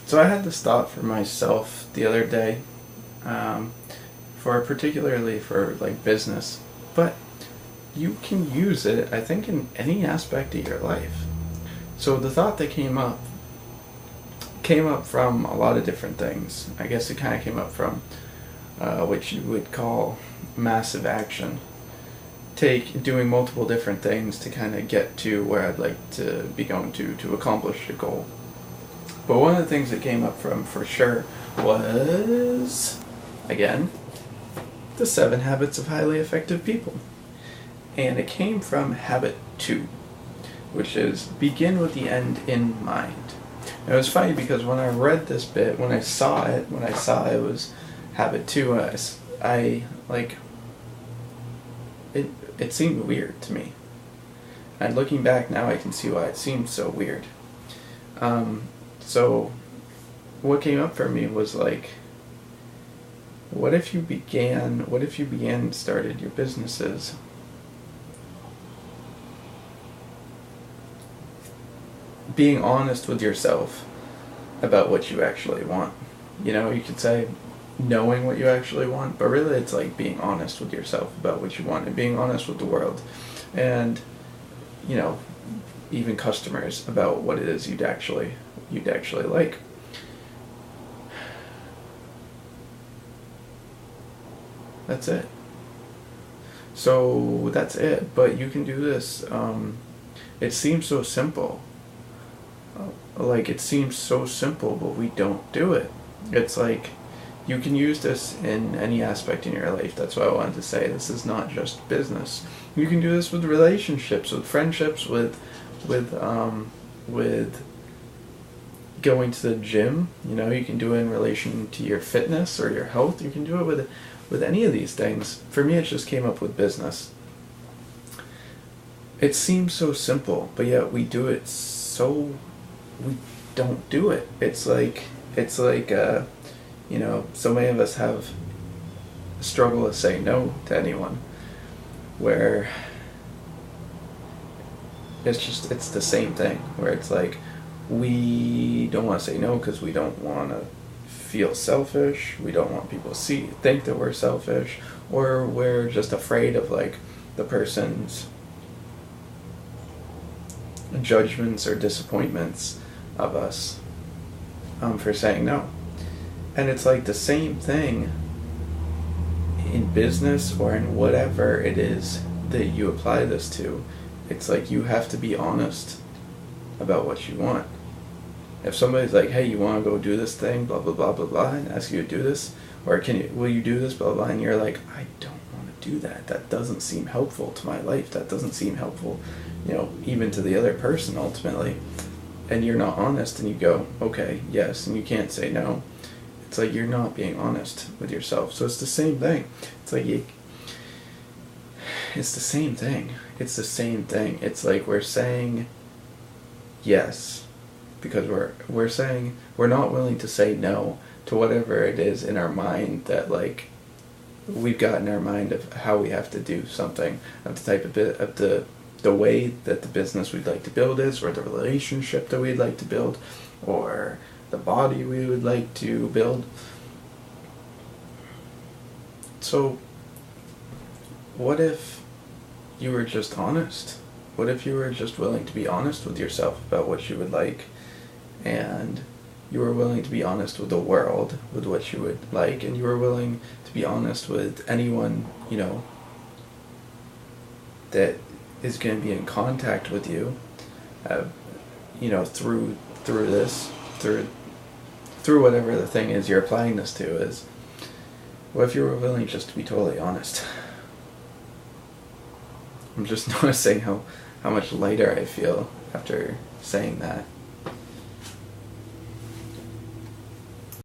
So I had this thought for myself the other day, um, for particularly for like business, but you can use it, I think, in any aspect of your life. So the thought that came up from a lot of different things. I guess it kind of came up from what you would call massive action. Take doing multiple different things to kind of get to where I'd like to be going to accomplish a goal. But one of the things that came up from for sure was, again, the 7 Habits of Highly Effective People. And it came from habit 2, which is begin with the end in mind. And it was funny because when I read this bit, when I saw it was habit 2, I like, it seemed weird to me. And looking back now, I can see why it seemed so weird. So what came up for me was like, what if you began started your businesses being honest with yourself about what you actually want? You could say knowing what you actually want, but really it's like being honest with yourself about what you want and being honest with the world and, even customers about what it is you'd actually like. That's it. So that's it. But you can do this. It seems so simple. It seems so simple, but we don't do it. It's like you can use this in any aspect in your life. That's why I wanted to say this is not just business. You can do this with relationships, with friendships, with going to the gym. You can do it in relation to your fitness or your health. You can do it with any of these things. For me, it just came up with business. It seems so simple, but yet we do it we don't do it. It's like so many of us have a struggle to say no to anyone, where it's the same thing, where it's like we don't want to say no because we don't want to feel selfish, we don't want people to think that we're selfish, or we're just afraid of like the person's judgments or disappointments of us for saying no. And it's like the same thing in business or in whatever it is that you apply this to. It's like you have to be honest about what you want. If somebody's like, hey, you want to go do this thing, blah, blah, blah, blah, blah, and ask you to do this, or will you do this, blah, blah, and you're like, I don't want to do that. That doesn't seem helpful to my life. That doesn't seem helpful, even to the other person ultimately. And you're not honest, and you go, okay, yes, and you can't say no. It's like you're not being honest with yourself. So it's the same thing. It's like it's the same thing. It's the same thing. It's like we're saying yes because we're saying we're not willing to say no to whatever it is in our mind that like we've got in our mind of how we have to do something, of the type of bit of the way that the business we'd like to build is, or the relationship that we'd like to build, or the body we would like to build. So what if you were just honest? What if you were just willing to be honest with yourself about what you would like, and you were willing to be honest with the world with what you would like, and you were willing to be honest with anyone that is going to be in contact with you through whatever the thing is you're applying this to is. What if you were willing just to be totally honest? I'm just noticing how much lighter I feel after saying that.